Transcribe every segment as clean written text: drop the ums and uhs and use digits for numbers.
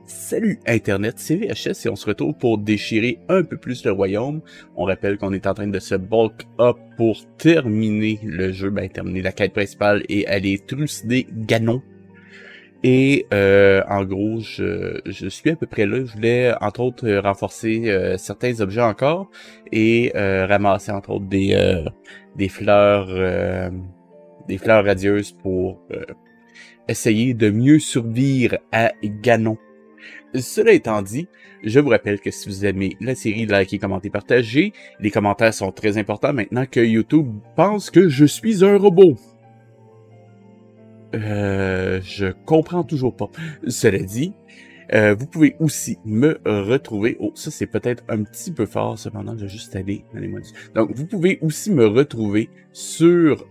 Salut Internet, c'est VHS et on se retrouve pour déchirer un peu plus le royaume. On rappelle qu'on est en train de se bulk up pour terminer le jeu, terminer la quête principale et aller trucider Ganon. Et en gros, je suis à peu près là. Je voulais entre autres renforcer certains objets encore et ramasser entre autres des fleurs radieuses pour essayer de mieux survivre à Ganon. Cela étant dit, je vous rappelle que si vous aimez la série, likez, commentez, partagez. Les commentaires sont très importants maintenant que YouTube pense que je suis un robot. Je comprends toujours pas. Cela dit, vous pouvez aussi me retrouver... Oh, ça c'est peut-être un petit peu fort, cependant, je vais juste aller dans les modules. Donc, vous pouvez aussi me retrouver sur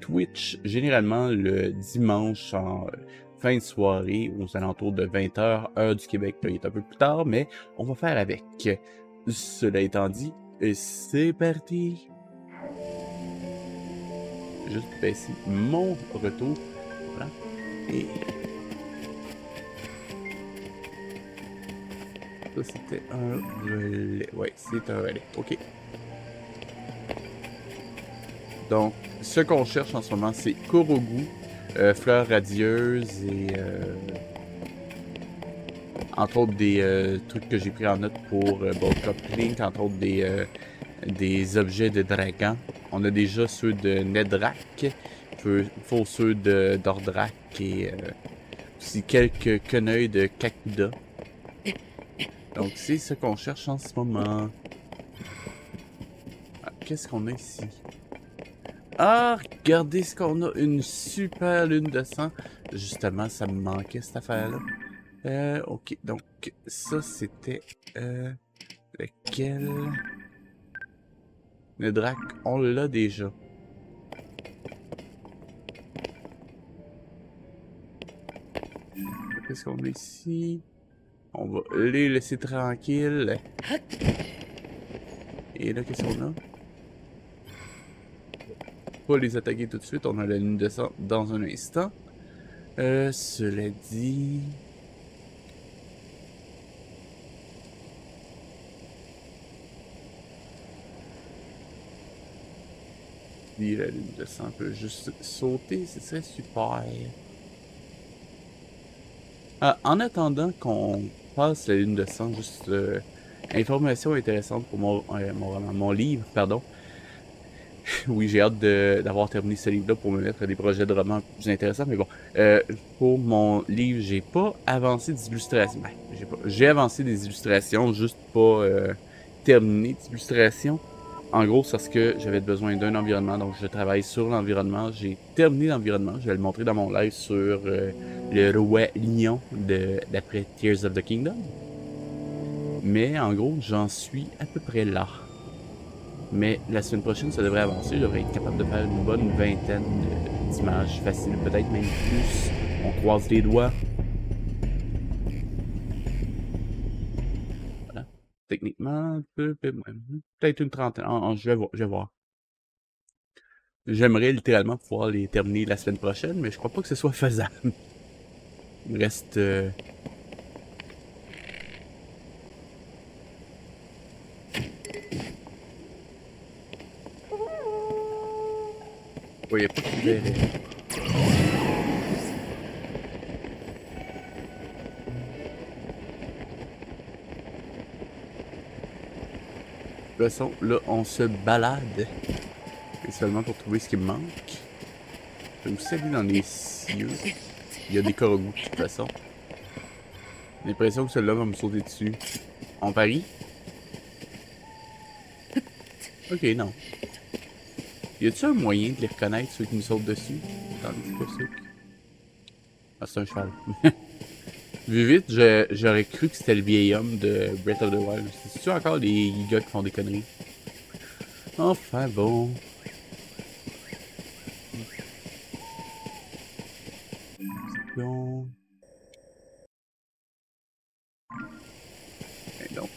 Twitch, généralement le dimanche en fin de soirée, aux alentours de 20h, heure du Québec. Là, il est un peu plus tard, mais on va faire avec. Cela étant dit, c'est parti! Juste baisser mon retour. Voilà. Et... ça, c'était un relais. Ouais, c'est un relais. OK. Donc, ce qu'on cherche en ce moment, c'est Korogu, fleurs radieuses et... entre autres des trucs que j'ai pris en note pour Bulk Up Link, entre autres des objets de dragon. On a déjà ceux de Nedrak, il faut ceux d'Ordrak et aussi quelques quenouilles de Kakuda. Donc c'est ce qu'on cherche en ce moment. Ah, qu'est-ce qu'on a ici? Ah, regardez ce qu'on a, une super lune de sang. Justement, ça me manquait cette affaire-là. Ok, donc ça c'était lequel? Le drac, on l'a déjà. Qu'est-ce qu'on a ici? On va les laisser tranquilles. Et là, qu'est-ce qu'on a? Pas les attaquer tout de suite, on a la ligne de sang dans un instant. Cela dit... la ligne de sang peut juste sauter, ce serait super. En attendant qu'on passe la ligne de sang, juste information intéressante pour mon livre, pardon. Oui, j'ai hâte d'avoir terminé ce livre-là pour me mettre à des projets de romans plus intéressants, mais bon. Pour mon livre, j'ai pas avancé d'illustrations. J'ai avancé des illustrations, juste pas terminé d'illustrations. En gros, c'est parce que j'avais besoin d'un environnement, donc je travaille sur l'environnement. J'ai terminé l'environnement, je vais le montrer dans mon live sur le roi lion d'après Tears of the Kingdom. Mais en gros, j'en suis à peu près là. Mais la semaine prochaine, ça devrait avancer. Je devrais être capable de faire une bonne vingtaine d'images faciles, peut-être même plus. On croise les doigts. Voilà. Techniquement, peut-être une trentaine. Je vais voir. J'aimerais littéralement pouvoir les terminer la semaine prochaine, mais je crois pas que ce soit faisable. Il me reste... ouais, il n'y a pas de verre. De toute façon, là, on se balade. Et seulement pour trouver ce qui me manque. Je vais aussi aller dans les cieux. Il y a des Korogu, de toute façon. J'ai l'impression que celui-là va me sauter dessus. On parie? Ok, non. Y a-t-il un moyen de les reconnaître, ceux qui nous sautent dessus? Attendez, c'est quoi ça? Ah, c'est un cheval. Vu vite, j'aurais cru que c'était le vieil homme de Breath of the Wild. C'est-tu encore les gars qui font des conneries? Enfin bon. Bon. Et donc...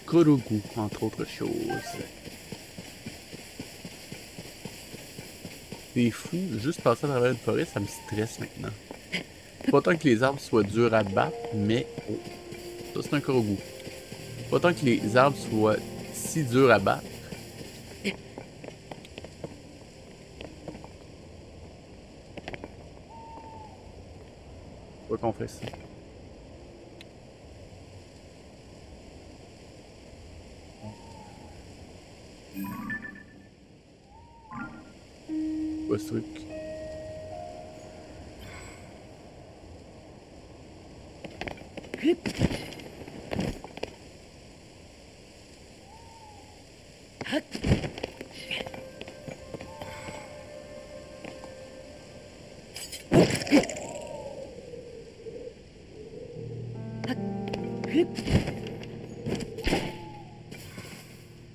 Korogu, entre autres choses. C'est fou, juste passer à travers une forêt, ça me stresse maintenant. Pas tant que les arbres soient durs à battre, mais... Oh, ça c'est un corbeau. Pas tant que les arbres soient si durs à battre. Pourquoi qu'on fait ça? Quoi ce truc?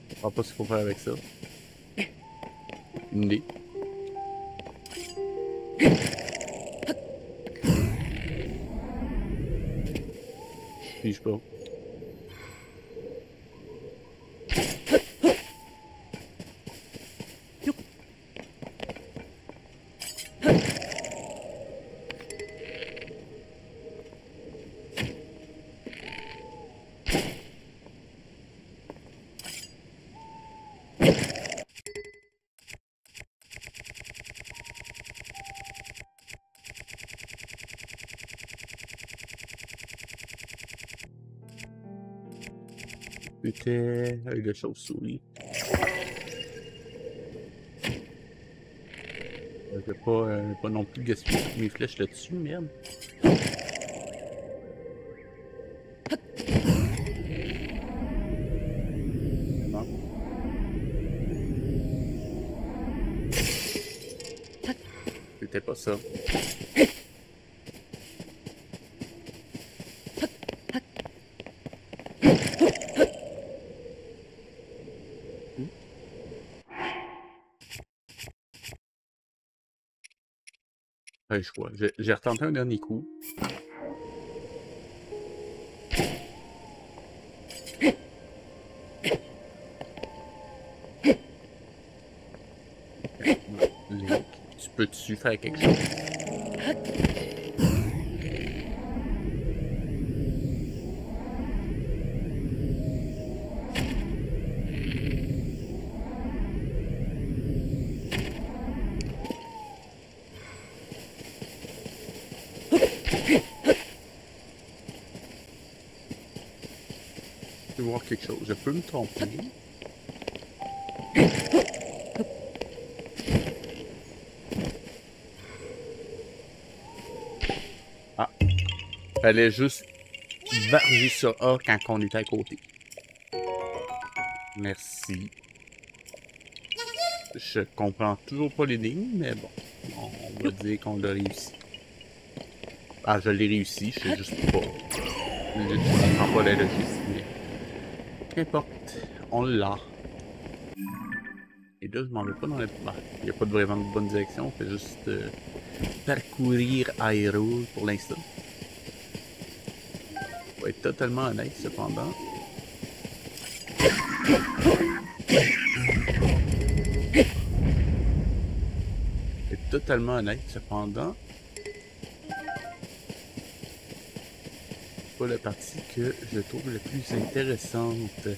Je sais pas ce qu'il faut faire avec ça. Une idée. Puis je sais pas. C'était avec de chauve-souris. Je vais pas non plus gaspiller toutes mes flèches là-dessus, merde. Non. C'était pas ça. Ouais, je crois. J'ai retenté un dernier coup. Link, tu peux-tu faire quelque chose? Je peux voir quelque chose. Je peux me tromper. Ah. Fallait juste varger sur A quand on était à côté. Merci. Je comprends toujours pas l'énigme, mais bon. On va dire qu'on l'a réussi. Ah, je l'ai réussi, je sais juste pas. Je comprends pas la logique, mais... Qu'importe, on l'a. Et là, je m'en vais pas dans la... Bah, il n'y a pas vraiment de bonne direction, on fait juste parcourir Hyrule pour l'instant. Faut être totalement honnête, cependant. Être totalement honnête, cependant. C'est pas la partie que je trouve la plus intéressante.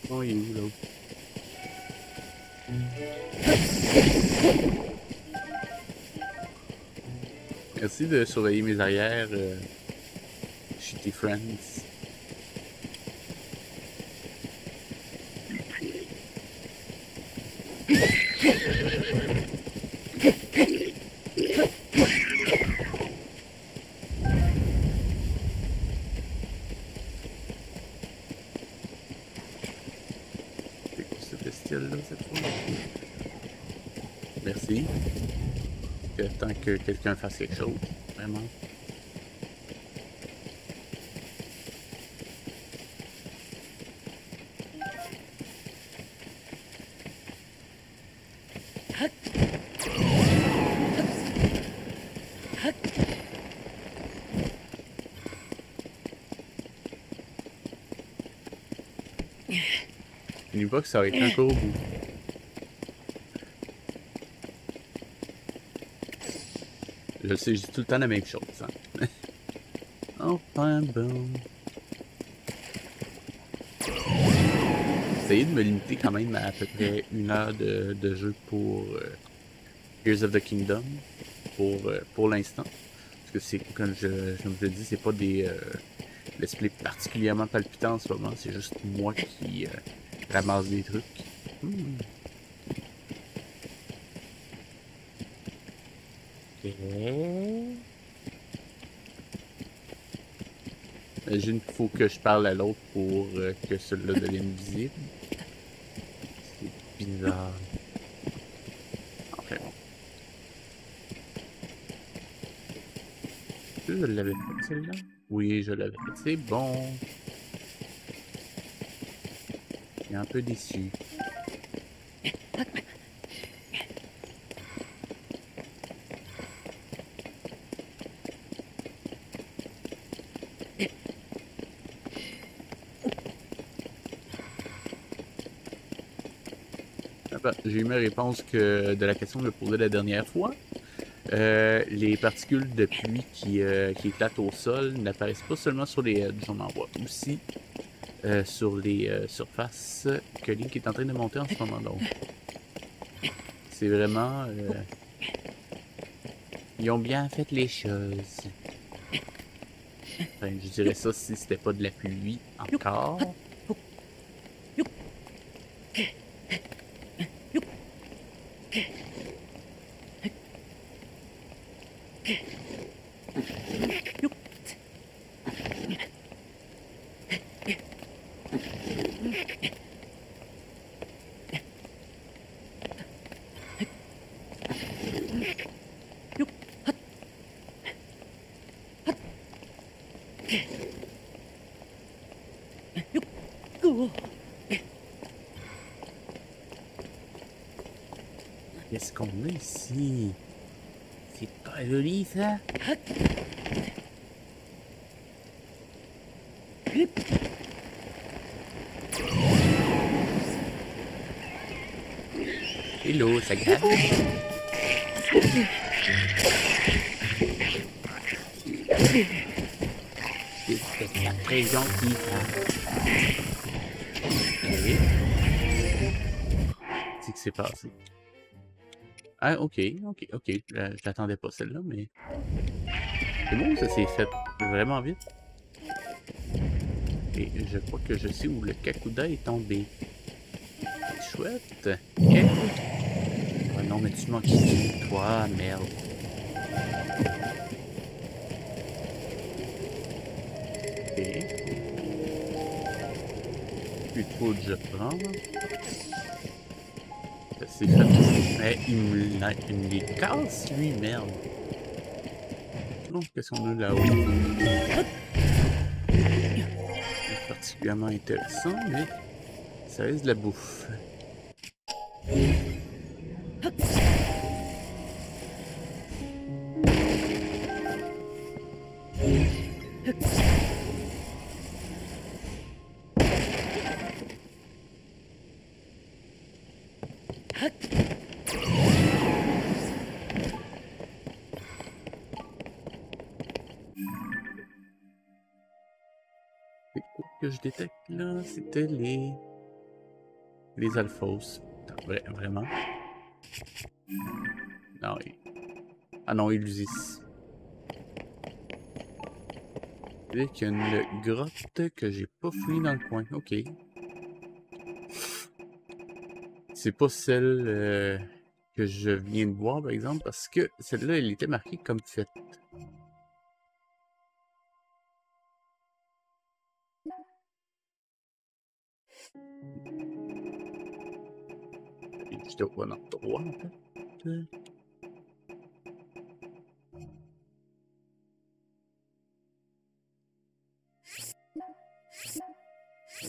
Oh, il est où, là? Merci de surveiller mes arrières, shitty friends. C'est quoi ce bestiole-là, cette fois? Merci. Tant que quelqu'un fasse quelque chose, vraiment. Je dis pas que ça aurait été un gros bout. Je sais, je dis tout le temps la même chose. Hein. Enfin bon. J'essaie de me limiter quand même à peu près 1 heure de jeu pour Tears of the Kingdom. Pour l'instant. Parce que c'est, comme je le dis, c'est pas des let's play particulièrement palpitants en ce moment. C'est juste moi qui ramasse des trucs. Ok. J'imagine qu'il faut que je parle à l'autre pour que celui-là devienne visible. C'est bizarre. Enfin bon. Est-ce que je l'avais fait celle-là? Oui, je l'avais fait. C'est bon. Je suis un peu déçu. J'ai eu ma réponse de la question que je me posais la dernière fois. Les particules de pluie qui éclatent au sol n'apparaissent pas seulement sur les edges, on en voit aussi sur les surfaces que Link est en train de monter en ce moment. Donc, c'est vraiment... ils ont bien fait les choses. Enfin, je dirais ça si c'était pas de la pluie encore. Qu'est-ce qu'on a ici? C'est pas joli, ça? Hello, ça gratte? C'est pas très gentil, ça. Ok. Qu'est-ce qui s'est passé? Ah, ok. Je l'attendais pas celle-là, mais... C'est bon, ça s'est fait vraiment vite. Et je crois que je sais où le Kakuda est tombé. Chouette. Okay. Oh non, mais tu m'as quitté, toi, merde. Ok. Plus trop de je prends. Ça s'est fait. Mais il me les casse, lui, merde. Non, qu'est-ce qu'on a là-haut? C'est particulièrement intéressant, mais ça reste de la bouffe. Que je détecte là, c'était les alphos. Vraiment? Non, ah non, Illusis. Il y a une grotte que j'ai pas fouillée dans le coin. Ok. C'est pas celle que je viens de voir, par exemple, parce que celle-là, elle était marquée comme faite. J'étais au bon endroit, en fait.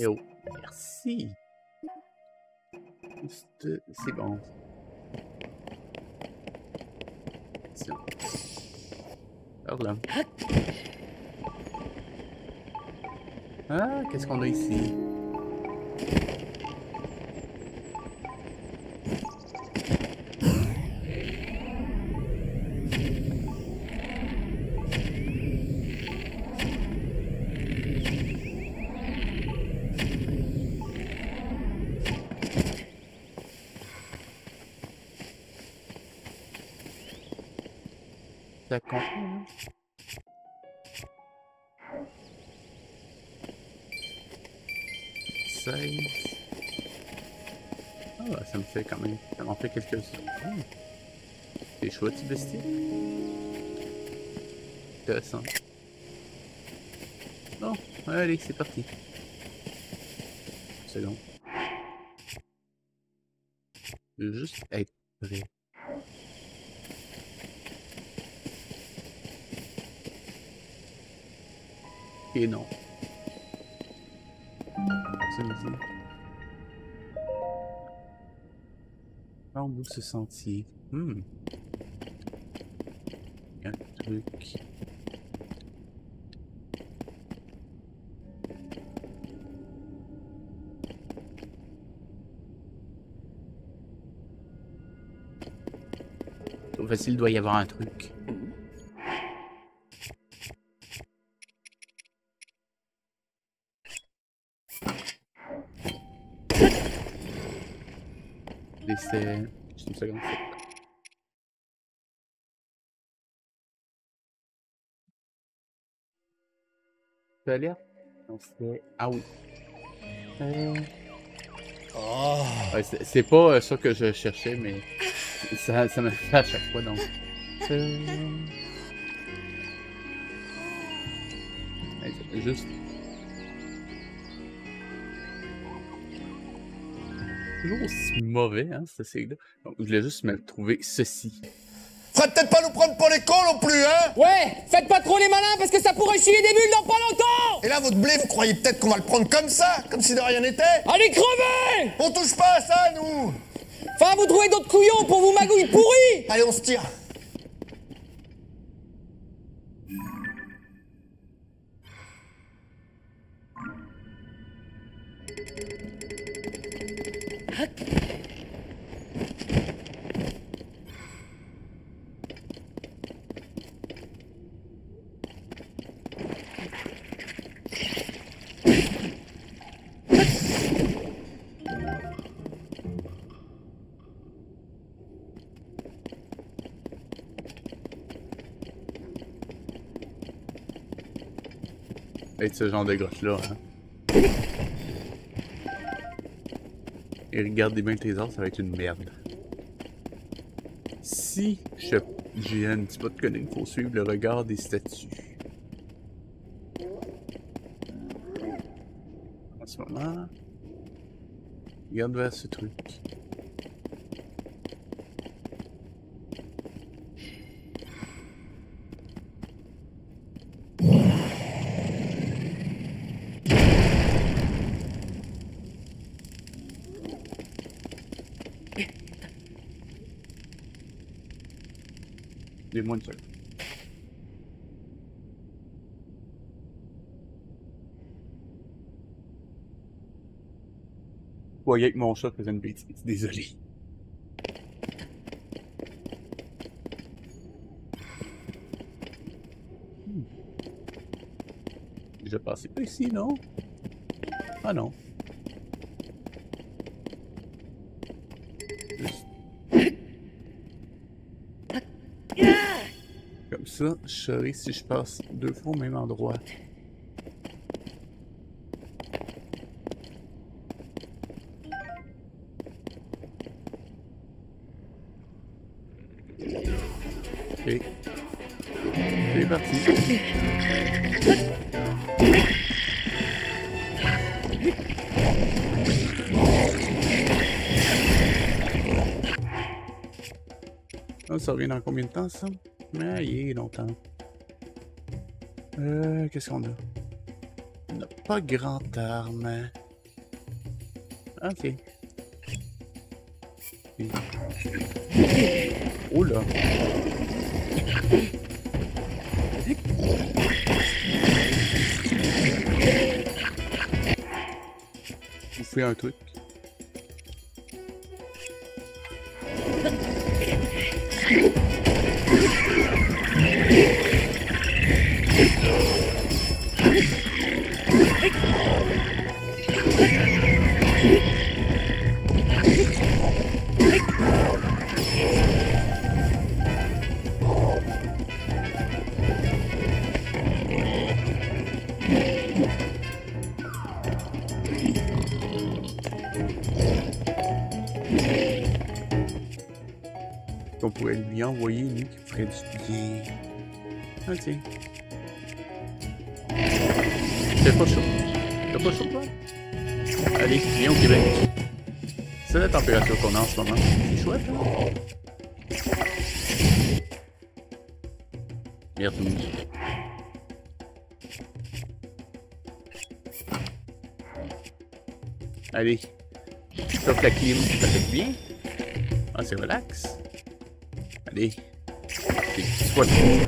Eh oh, merci. C'est bon. Tiens. Alors là. Ah, qu'est-ce qu'on a ici? à compter, là. Ah, ça me fait quand même. Ça m'en fait quelques-uns. C'est chouette, ce bestiaire. Intéressant. Bon, allez, c'est parti. Une seconde. Je veux juste être prêt. Et non. Ça me dit. Par où ce sentier? Il y a un truc. Trop facile, il doit y avoir un truc. C'est... Juste une seconde. Tu peux aller? On fait... Ah oui. Ouais, c'est pas ça que je cherchais, mais ça me fait à chaque fois, donc... Juste... Toujours aussi mauvais, hein, ce sigle-là. Donc, je voulais juste me trouver ceci. Faudrait peut-être pas nous prendre pour les cons non plus, hein? Ouais, faites pas trop les malins parce que ça pourrait chier des bulles dans pas longtemps! Et là, votre blé, vous croyez peut-être qu'on va le prendre comme ça? Comme si de rien n'était? Allez crever! On touche pas à ça, nous! Enfin, vous trouvez d'autres couillons pour vos magouilles pourries! Allez, on se tire! Être ce genre de grotte-là, hein. Et regardez bien le trésor, ça va être une merde. Si j'ai un petit peu de connerie, il faut suivre le regard des statues. En ce moment, regarde vers ce truc. Donne-moi une seconde. Vous voyez que mon chat faisait une bêtise, désolé. Déjà passé par ici, non? Ah non. Juste... Comme ça, je saurai si je passe 2 fois au même endroit. Ok. C'est parti. Ah, ça revient dans combien de temps, ça? Ah, il est longtemps. Qu'est-ce qu'on a? On n'a pas grand arme. Ok. Oh là! Vous faites un truc. pourrait lui envoyer, lui, qui ferait du bien. Ah, tiens. T'as pas chaud? T'as pas chaud, toi? Allez, viens au Québec. C'est la température qu'on a en ce moment. C'est chouette, hein? Merde, oui. Allez. Sauf la clim, ça fait bien. Ah, c'est relax. Allez. Sois cool.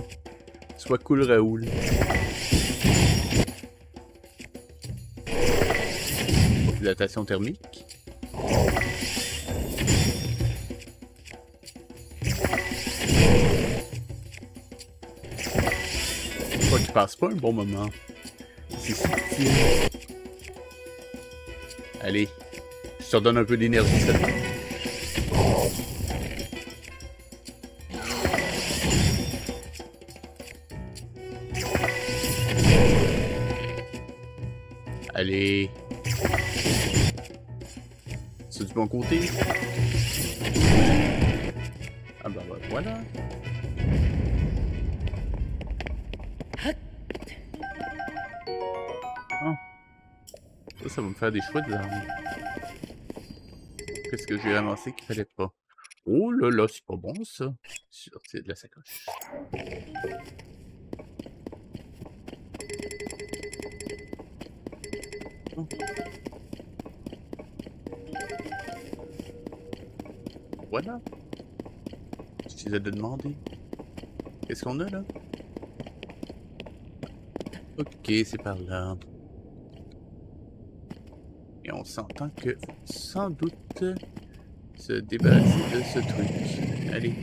Sois cool, Raoul. Dilatation thermique. Je crois qu'il passe pas un bon moment. C'est subtil. Allez. Je te redonne un peu d'énergie, ça. Allez. C'est du bon côté. Ah ben voilà. Oh. Ça va me faire des chouettes armes. Qu'est-ce que j'ai ramassé qu'il fallait pas? Oh là là, c'est pas bon ça. Sortir de la sacoche. Oh. Voilà. Je les ai demandé. Qu'est-ce qu'on a là? Ok, c'est par là. Et on s'entend que sans doute se débarrasser de ce truc. Allez.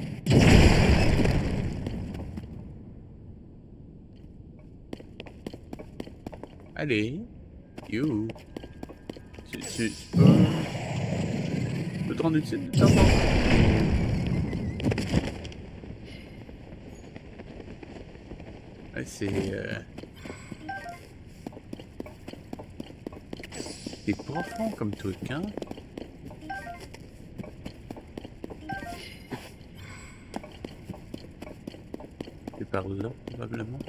Allez. You. Tu peux te rendre utile de temps en temps. Ouais, c'est profond comme truc, hein? C'est par là, probablement.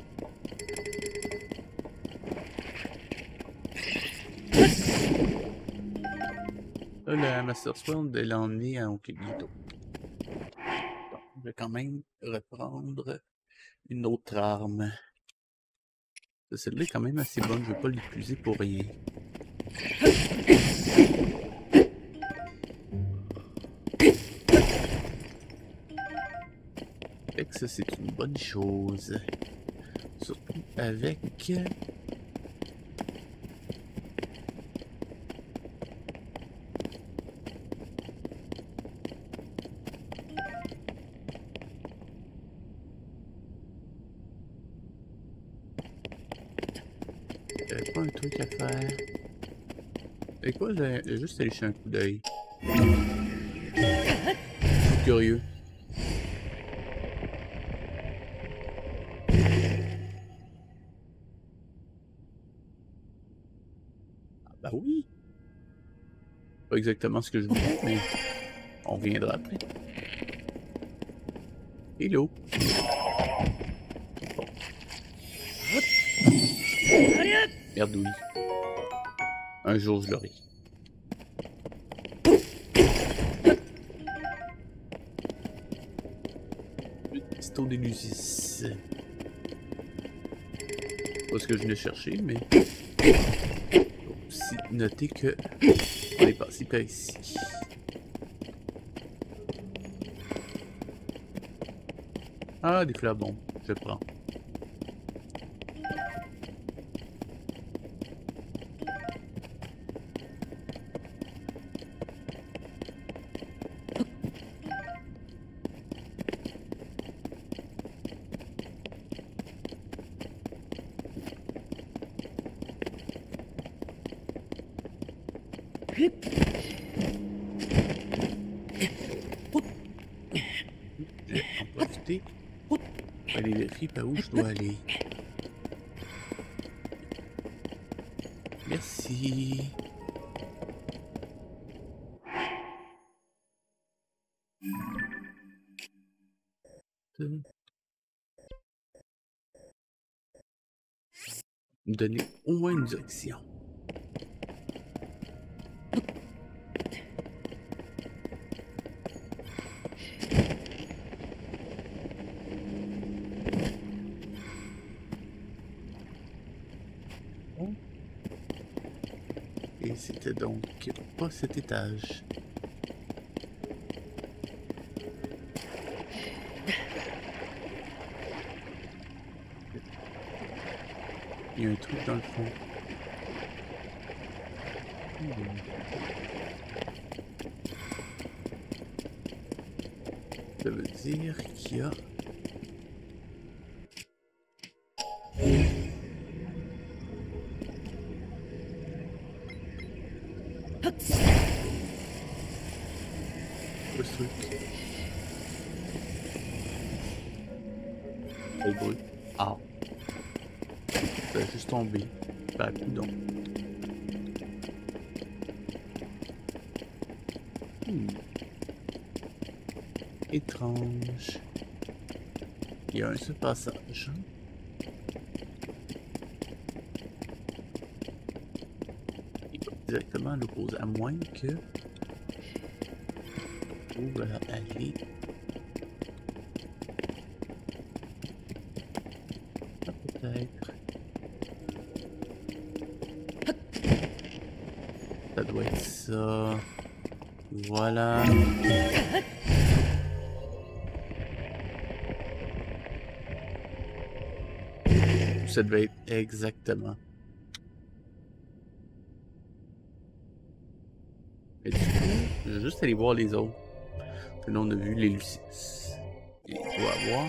Là, la Master Sword, elle en est à Okigito. Bon, je vais quand même reprendre une autre arme. Celle-là est quand même assez bonne, je vais pas l'épuiser pour rien. Fait que ça, c'est une bonne chose. Surtout avec... Pas un truc à faire. Et quoi, j'ai juste aller jeter un coup d'œil. Je suis curieux. Ah bah oui. Pas exactement ce que je voulais, mais on reviendra après. Hello. Bon. Merdouille. Un jour, je l'aurai. Pisto d'Elusis. Pas ce que je venais chercher, mais... faut aussi noter que... on est passé par ici. Ah, des fleurs bombes. Je prends. Je vais en profiter. Je vais aller vérifier par où je dois aller. Merci. Me donner au moins une direction. Et c'était donc pas cet étage. Il y a un truc dans le fond. Ça veut dire qu'il y a... Ce truc. Le bruit. Ah. Ça a juste tombé. Bah, coudonc. Étrange. Il y a un seul passage. Il va directement à l'opposé, à moins que... Où va aller? Ah, peut-être. Ça doit être ça. Voilà. Ça devait être exactement. Et du coup, je vais juste aller voir les autres. Là, on a vu les Lucis. Il doit avoir.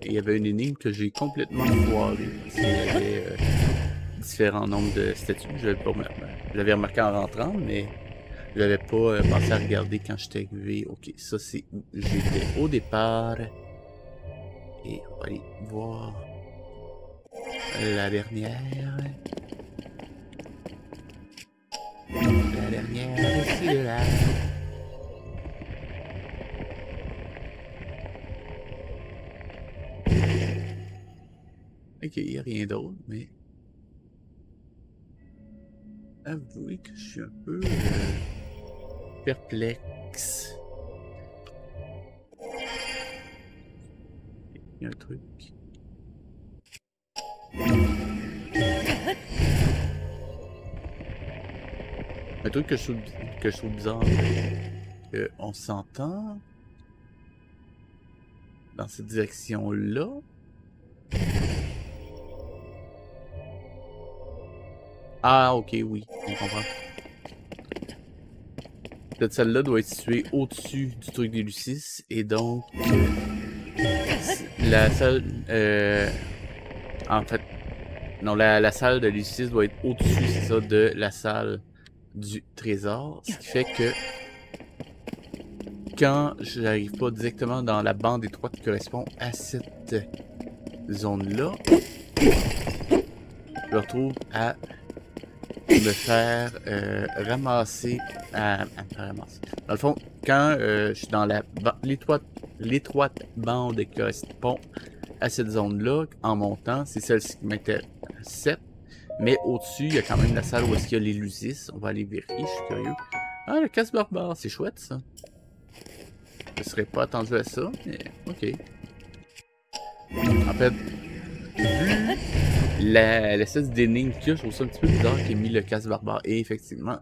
Et il y avait une énigme que j'ai complètement foirée. Parce qu'il y avait différents nombres de statues. Je l'avais remarqué en rentrant, mais je n'avais pas pensé à regarder quand j'étais arrivé. Ok, ça c'est où j'étais au départ. Et on va aller voir la dernière. La dernière, c'est là. Ok, il n'y a rien d'autre, mais... Avouez que je suis un peu... perplexe. Il y a un truc. Un truc que je trouve bizarre, on s'entend dans cette direction-là. Ah, ok, oui, on comprend. Peut-être celle-là doit être située au-dessus du truc des Lucis, et donc la salle, en fait, non, la salle de Lucis doit être au-dessus, c'est ça, de la salle du trésor, ce qui fait que quand je n'arrive pas directement dans la bande étroite qui correspond à cette zone-là, je me retrouve à me faire ramasser, à me faire ramasser. Dans le fond, quand je suis dans l'étroite bande qui correspond à cette zone-là, en montant, c'est celle-ci qui m'intéresse. Mais au-dessus, il y a quand même la salle où est-ce qu'il y a les Lucis. On va aller vérifier, je suis curieux. Ah, le casse-barbare, c'est chouette ça. Je serais pas attendu à ça, mais ok. En fait, vu l'espèce d'énigme qu'il y a, je trouve ça un petit peu bizarre qu'il ait mis le casse-barbare. Et effectivement,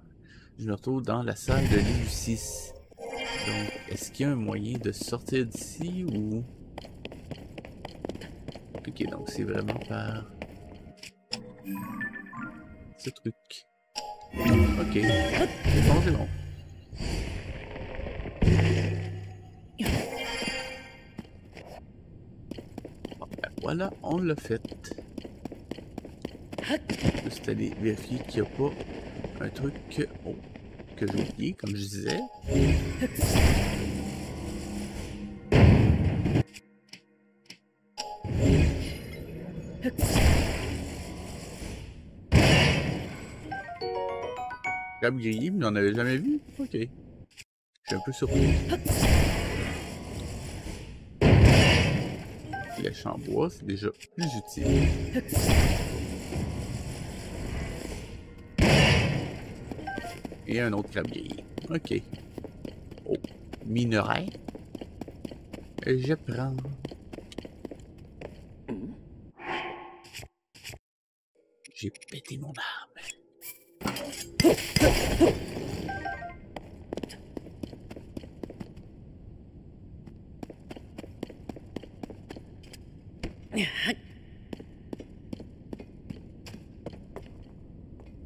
je me retrouve dans la salle de Lucis. Donc, est-ce qu'il y a un moyen de sortir d'ici ou... Ok, donc c'est vraiment par... ce truc. Ok. C'est bon, c'est bon. Bon, ben voilà, on l'a fait. Juste aller vérifier qu'il n'y a pas un truc que j'ai oublié, comme je disais. Comme grillé, mais on n'en avait jamais vu. Ok. Je suis un peu surpris. flèche en bois, c'est déjà plus utile. Et un autre crabier. Ok. Oh, minerai. Je prends. J'ai pété mon arme.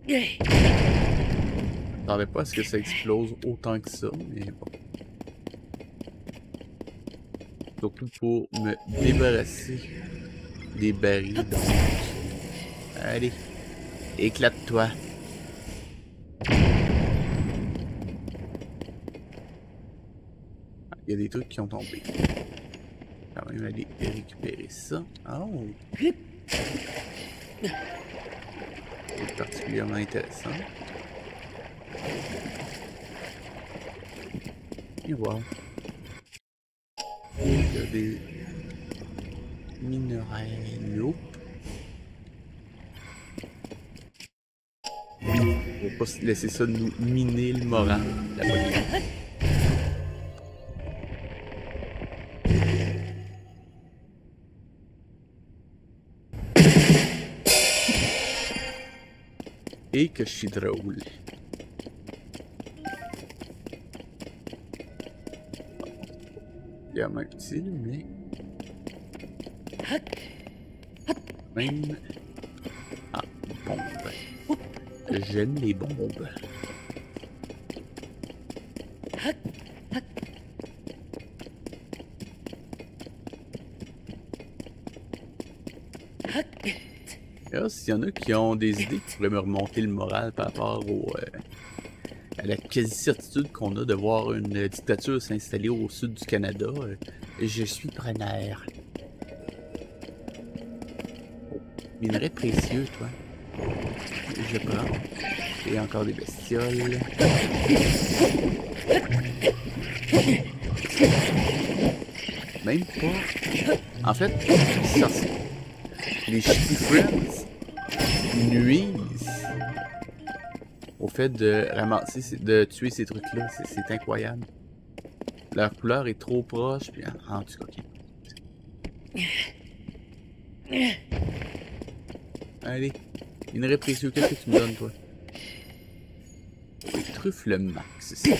Je m'attendais pas à ce que ça explose autant que ça, mais bon. Surtout pour me débarrasser des barils. Allez, éclate-toi. Il y a des trucs qui ont tombé. Quand même aller récupérer ça. Oh! C'est particulièrement intéressant. Et voilà. Il y a des minerais lourds. On va pas se laisser ça nous miner le moral. La bonne. Et que je suis drôle. Il y a même utile, mais... Même... Ah, bombe. J'aime les bombes. Là, s'il y en a qui ont des idées qui pourraient me remonter le moral par rapport à la quasi-certitude qu'on a de voir une dictature s'installer au sud du Canada, je suis preneur. Oh, minerai précieux, toi. Je prends. Et encore des bestioles. Même pas. En fait, ça, les Shitty Friends nuisent au fait de ramasser, de tuer ces trucs-là. C'est incroyable. Leur couleur est trop proche, puis en tout cas, ok. Allez, minerai précieux, qu'est-ce que tu me donnes, toi? Truffe le max, ici.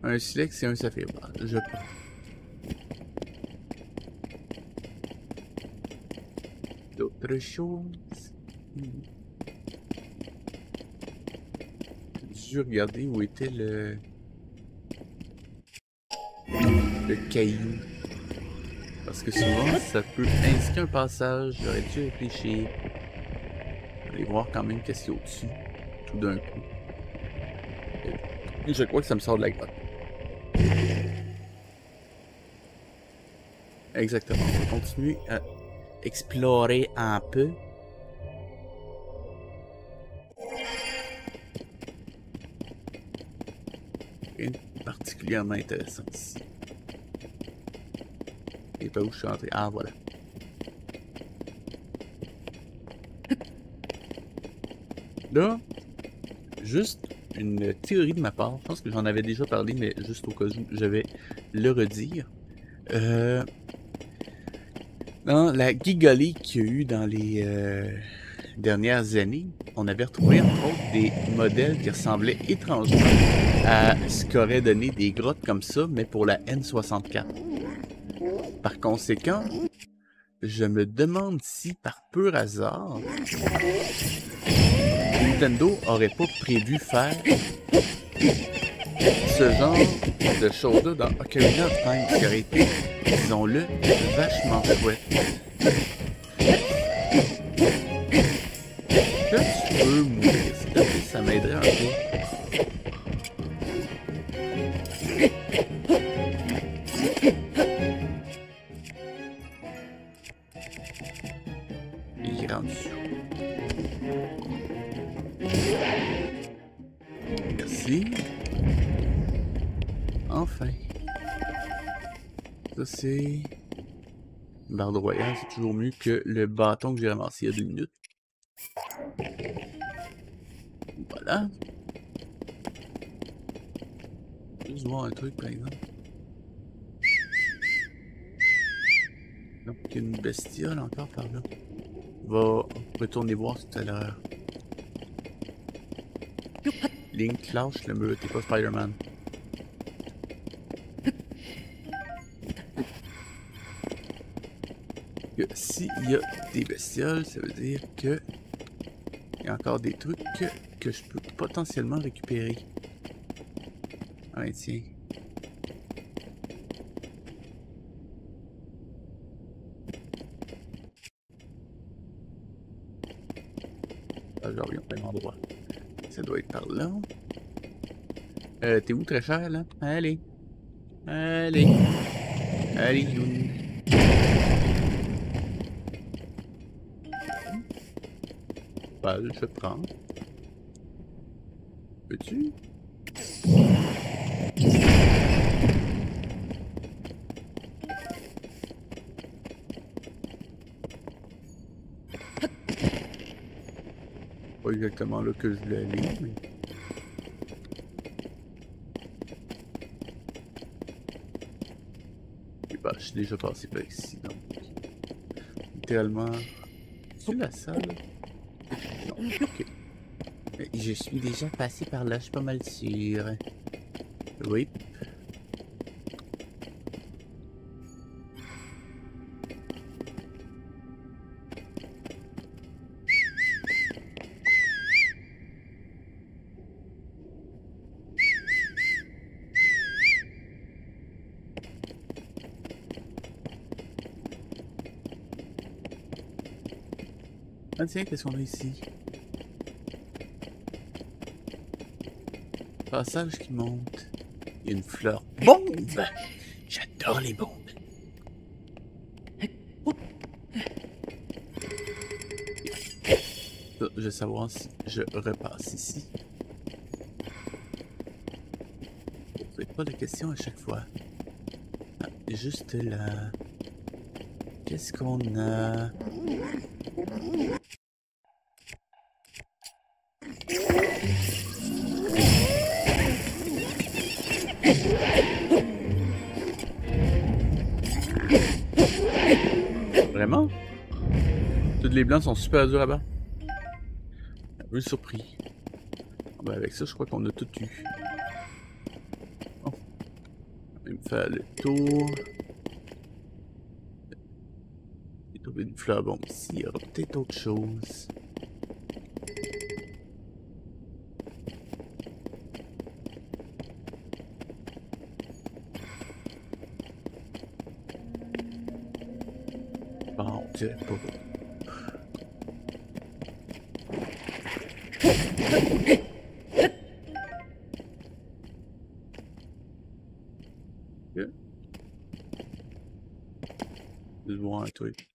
Un silex et un saphir. Je prends. D'autres choses. J'ai dû regarder où était le caillou. Parce que souvent, ça peut indiquer un passage. J'aurais dû réfléchir. Aller voir quand même qu'est-ce qu'il y a au-dessus. Tout d'un coup. Et je crois que ça me sort de la grotte. Exactement. On va continuer à explorer un peu. Rien de particulièrement intéressant ici. Et pas où je suis entré. Ah, voilà. Là, juste une théorie de ma part. Je pense que j'en avais déjà parlé, mais juste au cas où je vais le redire. Dans la gigalie qu'il y a eu dans les dernières années, on avait retrouvé entre autres des modèles qui ressemblaient étrangement à ce qu'auraient donné des grottes comme ça, mais pour la N64. Par conséquent, je me demande si, par pur hasard, Nintendo aurait pas prévu faire ce genre de choses-là dans Ocarina of Time, qui aurait été, disons-le, vachement chouette. Là, tu peux mourir, s'il te plaît, ça m'aiderait un peu. Il est rendu. Merci. Enfin. Ça c'est... Une barre de royale, c'est toujours mieux que le bâton que j'ai ramassé il y a 2 minutes. Voilà. Juste voir un truc par exemple. Donc il y a une bestiole encore par là. On va retourner voir tout à l'heure. Link, lâche le mur, t'es pas Spider-Man. S'il y a des bestioles, ça veut dire que il y a encore des trucs que je peux potentiellement récupérer. Ah ouais, tiens. Ah, je reviens au même endroit. Ça doit être par là. T'es où très cher là? Allez. Allez. Allez, Youn. Bah, je vais te prendre. Peux-tu? Pas exactement là que je voulais aller, mais... Et bah, je suis déjà passé par ici, donc... Littéralement... C'est la salle? Non, ok. Je suis déjà passé par là, je suis pas mal sûr. Oui. Ah tiens, qu'est-ce qu'on a ici? Passage qui monte. Il y a une fleur. Bombe! J'adore les bombes. Je vais savoir si je repasse ici. Vous n'avez pas de questions à chaque fois. Ah, juste là. Qu'est-ce qu'on a? Vraiment? Toutes les blancs sont super durs là-bas. Un peu surpris. Ben avec ça, je crois qu'on a tout eu. Oh. Il me fait le tour. J'ai trouvé une fleur bombe ici. Il y aura peut-être autre chose. Bon, on dirait pas. Je vais voir un truc.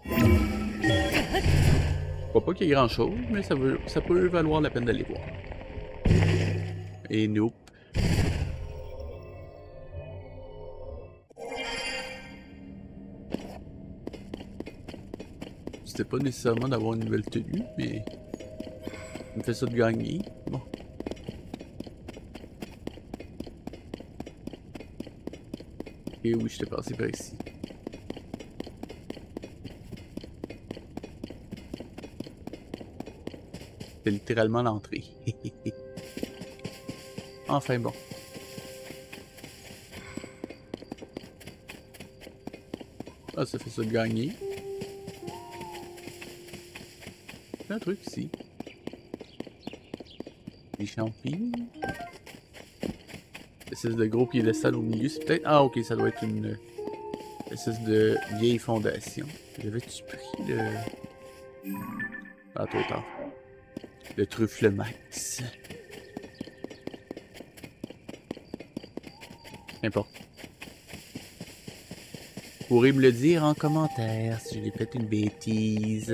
Je crois pas qu'il y ait grand chose, mais ça peut valoir la peine d'aller voir. Et nope. C'était pas nécessairement d'avoir une nouvelle tenue, mais ça me fait ça de gagner. Bon. Et oui, j'étais passé par ici. C'est littéralement l'entrée. Enfin bon. Ah, ça fait ça de gagner. Il y a un truc ici. Des champignons. Espèce de gros piédestal au milieu, c'est peut-être... Ah ok, ça doit être une espèce de vieille fondation. J'avais-tu pris le... Ah, trop tard. Le truffle max. N'importe. Vous pourrez me le dire en commentaire si j'ai fait une bêtise.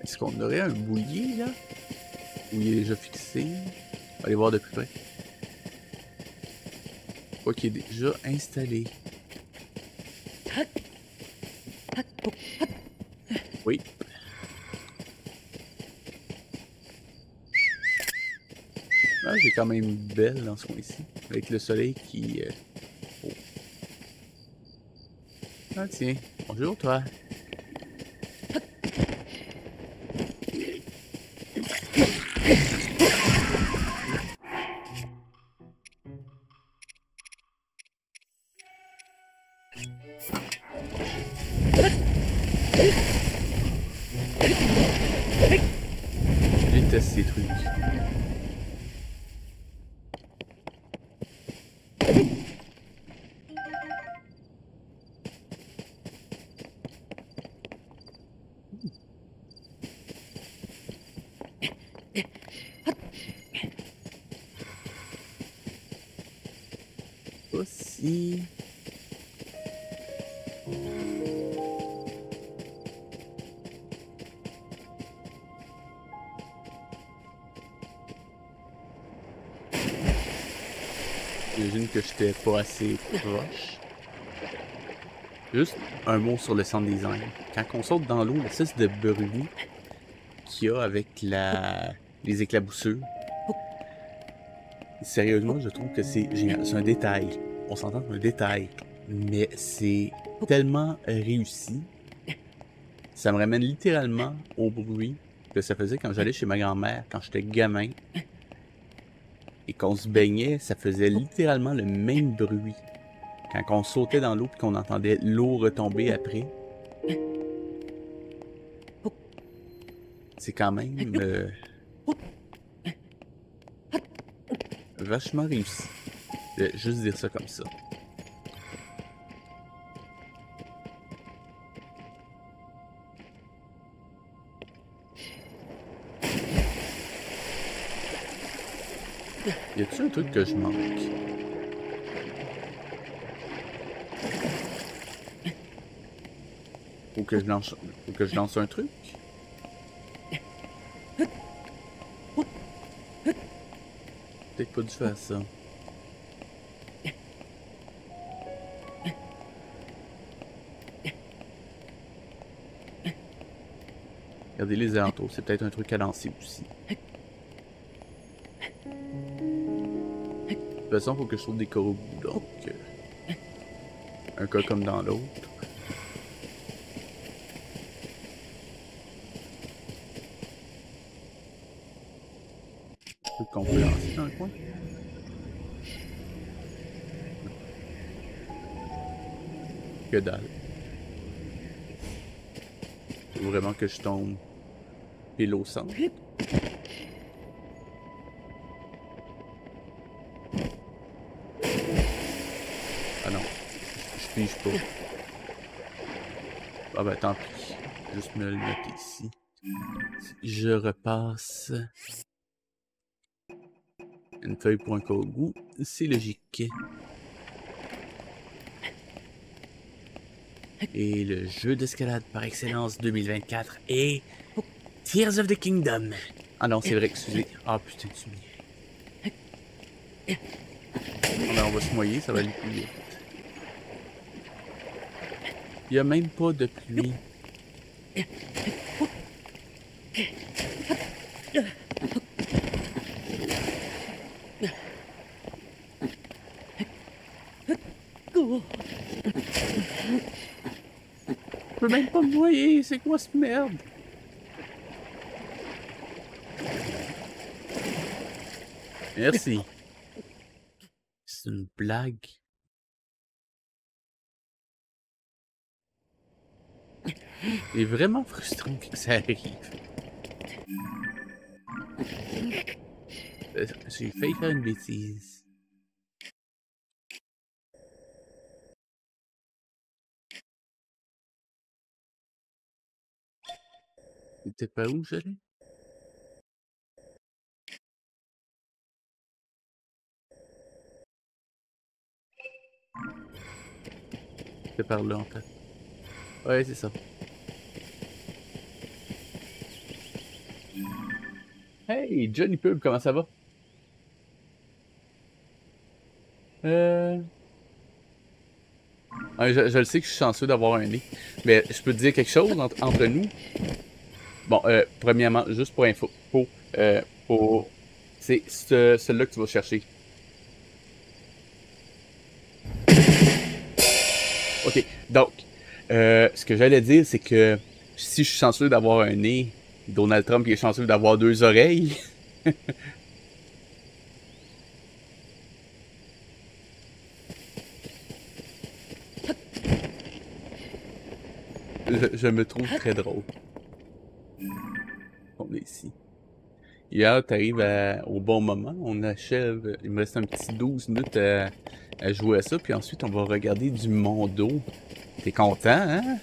Est-ce qu'on aurait un boulier là? Ou il est déjà fixé. On va aller voir de plus près. Quoi qu'il est déjà installé. Oui. Ah, j'ai quand même belle dans ce coin-ci. Avec le soleil qui... Oh. Ah tiens, bonjour toi. Je déteste ces trucs. Aussi. J'imagine que j'étais pas assez proche. Juste un mot sur le sound design. Quand on saute dans l'eau, l'espèce de bruit qu'il y a avec les éclaboussures. Sérieusement, je trouve que c'est génial. C'est un détail. On s'entend, c'est un détail. Mais c'est tellement réussi. Ça me ramène littéralement au bruit que ça faisait quand j'allais chez ma grand-mère, quand j'étais gamin. Et qu'on se baignait, ça faisait littéralement le même bruit. Quand on sautait dans l'eau et qu'on entendait l'eau retomber après. C'est quand même vachement réussi. Je vais juste dire ça comme ça. Y a-t-il un truc que je manque? Faut que je lance un truc? Peut-être pas dû faire ça. Regardez les alentours, c'est peut-être un truc à lancer aussi. De toute façon, faut que je trouve des coraux, donc... un cas comme dans l'autre. Un truc qu'on peut lancer dans le coin. Que dalle. Faut vraiment que je tombe pile au centre. Ah non, je pige pas. Ah ben tant pis. Juste me le noter ici. Je repasse une feuille pour un cas au goût. C'est logique. Et le jeu d'escalade par excellence 2024 est Tears of the Kingdom. Ah non, c'est vrai, excusez. Ah putain, tu me... On va se noyer, ça va aller plus vite. Il n'y a même pas de pluie. Je peux même pas me noyer, c'est quoi cette merde? Merci. C'est une blague. C'est vraiment frustrant que ça arrive. J'ai failli faire une bêtise. C'était pas où j'allais? C'était par là en fait. Ouais, c'est ça. Hey, Johnny Pub, comment ça va? Euh... ouais, je le sais que je suis chanceux d'avoir un nez. Mais je peux te dire quelque chose entre nous? Bon, premièrement, juste pour info, pour... c'est celui-là que tu vas chercher. Ok, donc, ce que j'allais dire, c'est que si je suis chanceux d'avoir un nez, Donald Trump il est chanceux d'avoir deux oreilles. Je me trouve très drôle. On est ici. Hier, t'arrives au bon moment. On achève. Il me reste un petit 12 minutes à jouer à ça. Puis ensuite, on va regarder du Mondo. T'es content, hein?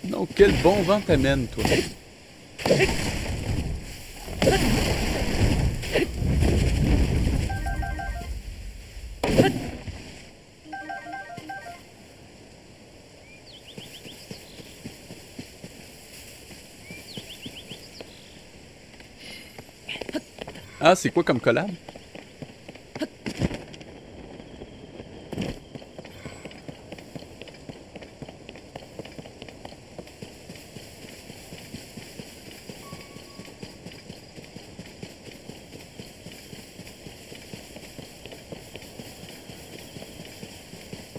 Donc, quel bon vent t'amène, toi? Ah, c'est quoi comme collab?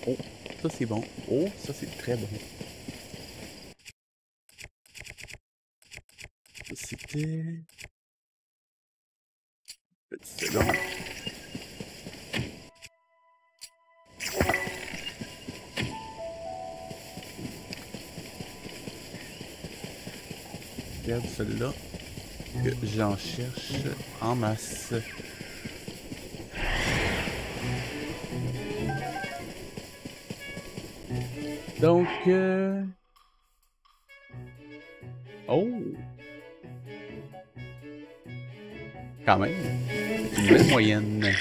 Oh, ça c'est bon. Oh, ça c'est très bon. Ça c'était... Petite seconde. Regarde celui-là. Que j'en cherche en masse. Donc, oh! Quand même. C'est une belle moyenne.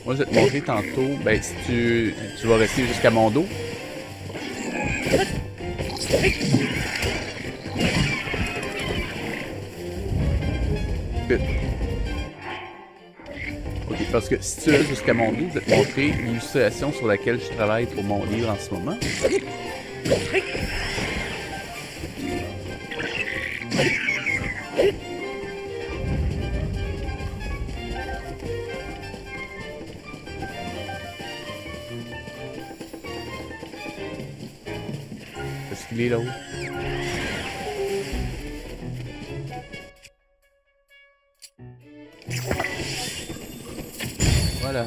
Moi, je vais te montrer tantôt. Ben, si tu vas rester jusqu'à mon dos. Ok, parce que si tu restes jusqu'à mon dos, je vais te montrer l'illustration sur laquelle je travaille pour mon livre en ce moment. Est-ce qu'il est là-haut? Voilà.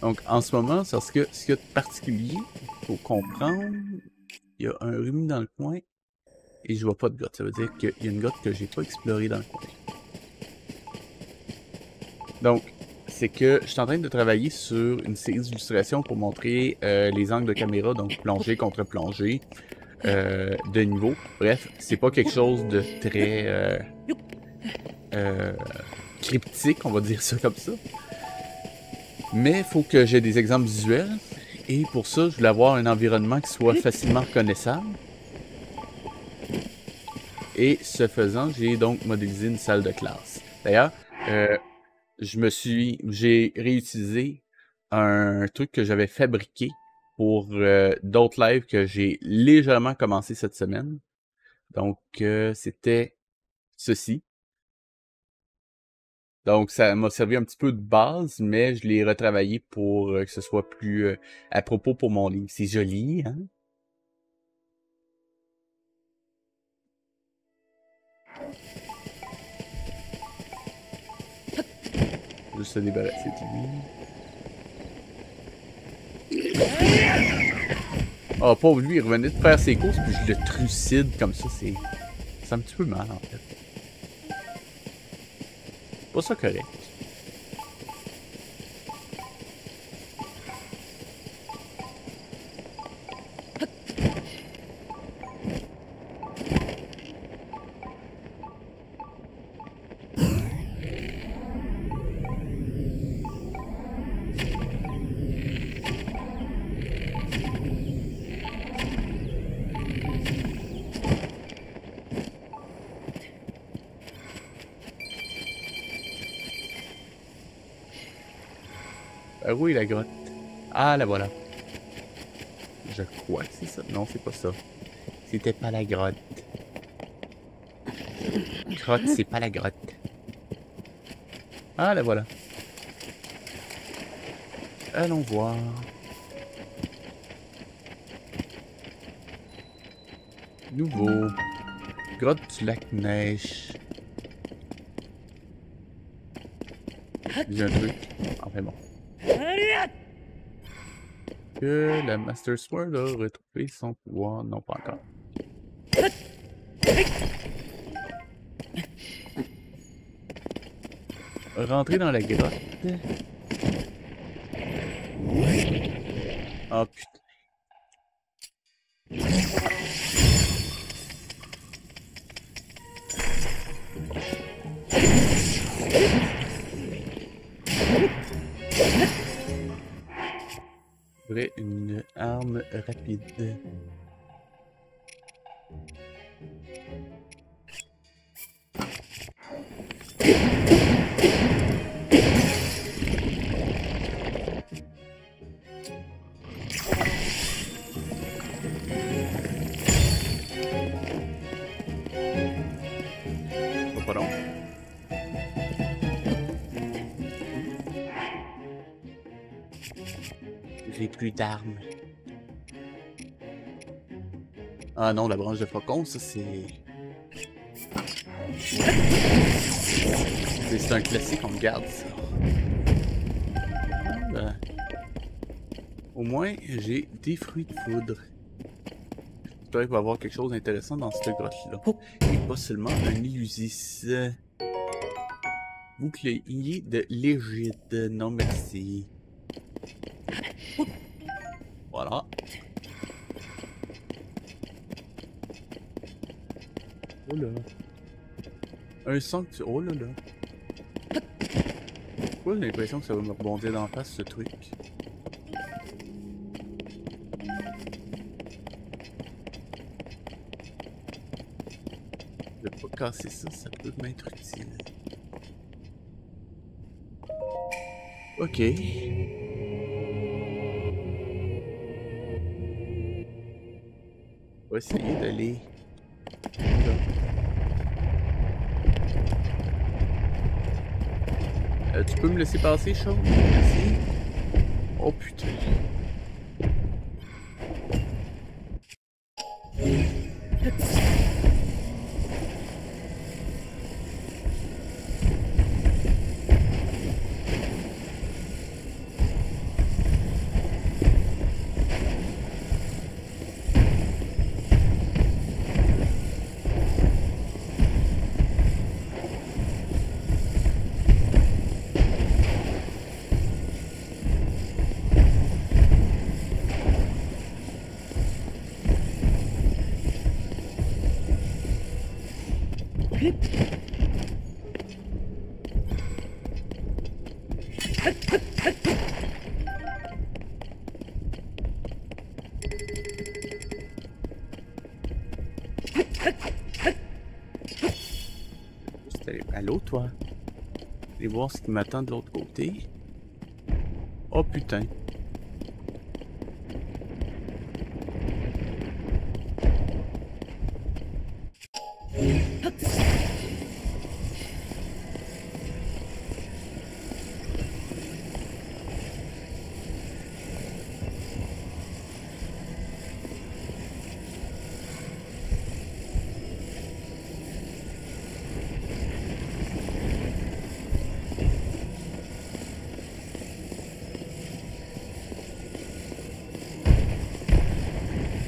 Donc, en ce moment, c'est ce qu'il y a de particulier, il faut comprendre, il y a un rhume dans le coin et je vois pas de grotte. Ça veut dire qu'il y a une grotte que j'ai pas explorée dans le coin. Donc, c'est que je suis en train de travailler sur une série d'illustrations pour montrer les angles de caméra, donc plongée contre plongée, de niveau. Bref, c'est pas quelque chose de très cryptique, on va dire ça comme ça. Mais il faut que j'ai des exemples visuels. Et pour ça, je voulais avoir un environnement qui soit facilement reconnaissable. Et ce faisant, j'ai donc modélisé une salle de classe. D'ailleurs, j'ai réutilisé un truc que j'avais fabriqué pour d'autres lives que j'ai légèrement commencé cette semaine. Donc, c'était ceci. Donc, ça m'a servi un petit peu de base, mais je l'ai retravaillé pour que ce soit plus à propos pour mon livre. C'est joli, hein? Juste se débarrasser de lui. Ah, pauvre lui, il revenait de faire ses courses, puis je le trucide comme ça, c'est un petit peu mal, en fait. Pas ça correct. Où est la grotte? Ah, la voilà. Je crois que c'est ça. Non, c'est pas ça. C'était pas la grotte. Grotte, c'est pas la grotte. Ah, la voilà. Allons voir. Nouveau. Grotte du lac Neige. J'ai un truc. Enfin bon. Que la Master Sword a retrouvé son pouvoir. Non, pas encore. Rentrer dans la grotte. Oh putain. Faudrait une arme rapide. Pas long. J'ai plus d'armes. Ah non, la branche de faucon, ça c'est... C'est un classique, on le garde ça. Ben, au moins, j'ai des fruits de foudre. J'espère qu'il va y avoir quelque chose d'intéressant dans cette grotte-là. Et pas seulement un Illusis. Bouclier de l'Égide. Non, merci. Voilà. Oh là. Un sanctuaire. Oh là là. Pourquoi j'ai l'impression que ça va me rebondir d'en face ce truc? Je vais pas casser ça, ça peut m'être utile. Ok. On va essayer d'aller là. Tu peux me laisser passer, Shaun? Merci. Oh putain. Allô, toi? Allez voir ce qui m'attend de l'autre côté. Oh putain.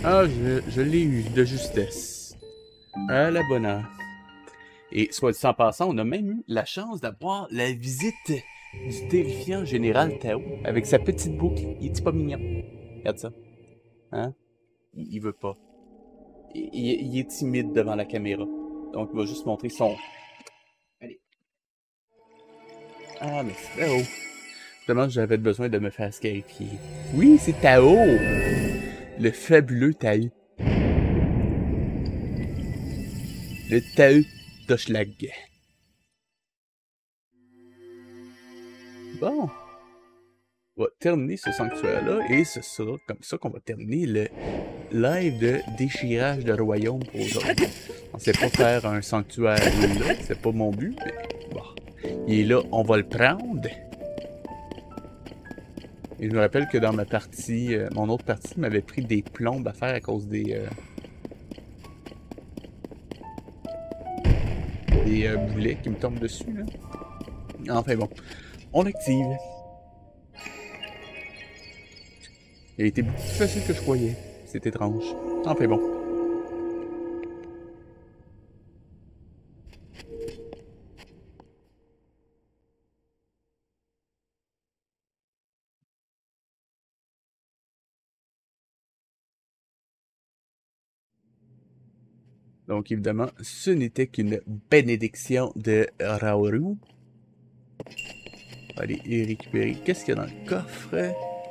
Ah, je l'ai eu de justesse. À la bonne heure. Et soit dit en passant, on a même eu la chance d'avoir la visite du terrifiant général Tao avec sa petite boucle. Il est pas mignon? Regarde ça. Hein? Il veut pas. Il est timide devant la caméra. Donc il va juste montrer son... Allez. Ah, mais c'est Tao. Justement, j'avais besoin de me faire scarifier. Oui, c'est Tao! Le fabuleux Tao. Le Tao d'Oschlag. Bon. va terminer ce sanctuaire-là et ce sera comme ça qu'on va terminer le live de déchirage de royaume pour aujourd'hui. On sait pas faire un sanctuaire là, c'est pas mon but, mais bon. Il est là, on va le prendre. Et je me rappelle que dans ma partie, mon autre partie m'avait pris des plombes à faire à cause des boulets qui me tombent dessus, là. Enfin bon, on active. Il a été beaucoup plus facile que je croyais. C'est étrange. Enfin bon. Donc évidemment, ce n'était qu'une bénédiction de Raoru. Allez, et récupérer. Qu'est-ce qu'il y a dans le coffre?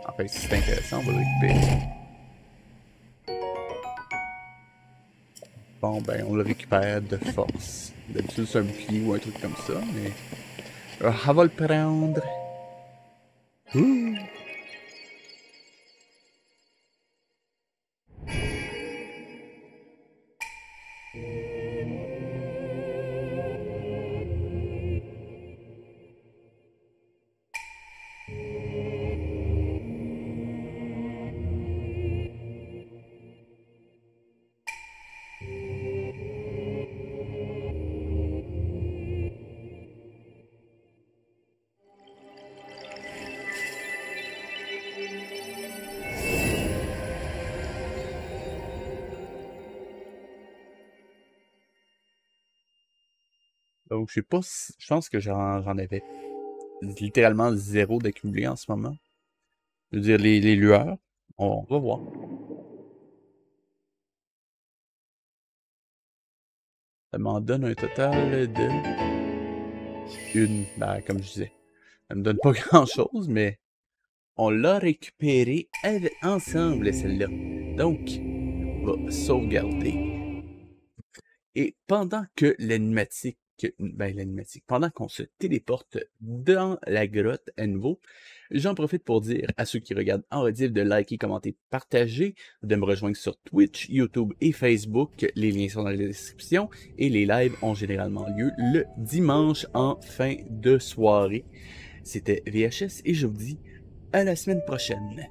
Enfin, si c'est intéressant, on va le récupérer. Bon, ben, on le récupère de force. D'habitude, c'est un bouclier ou un truc comme ça, mais... on va le prendre. Ouh. Donc, je sais pas si... Je pense que j'en avais littéralement 0 d'accumulé en ce moment. Je veux dire, les lueurs. On va voir. Ça m'en donne un total de... Ben, comme je disais. Ça me donne pas grand-chose, mais... On l'a récupéré ensemble, celle-là. Donc, on va sauvegarder. Et pendant que l'animatique, pendant qu'on se téléporte dans la grotte à nouveau, j'en profite pour dire à ceux qui regardent en rediff de liker, commenter, partager, de me rejoindre sur Twitch, YouTube et Facebook. Les liens sont dans la description et les lives ont généralement lieu le dimanche en fin de soirée. C'était VHS et je vous dis à la semaine prochaine.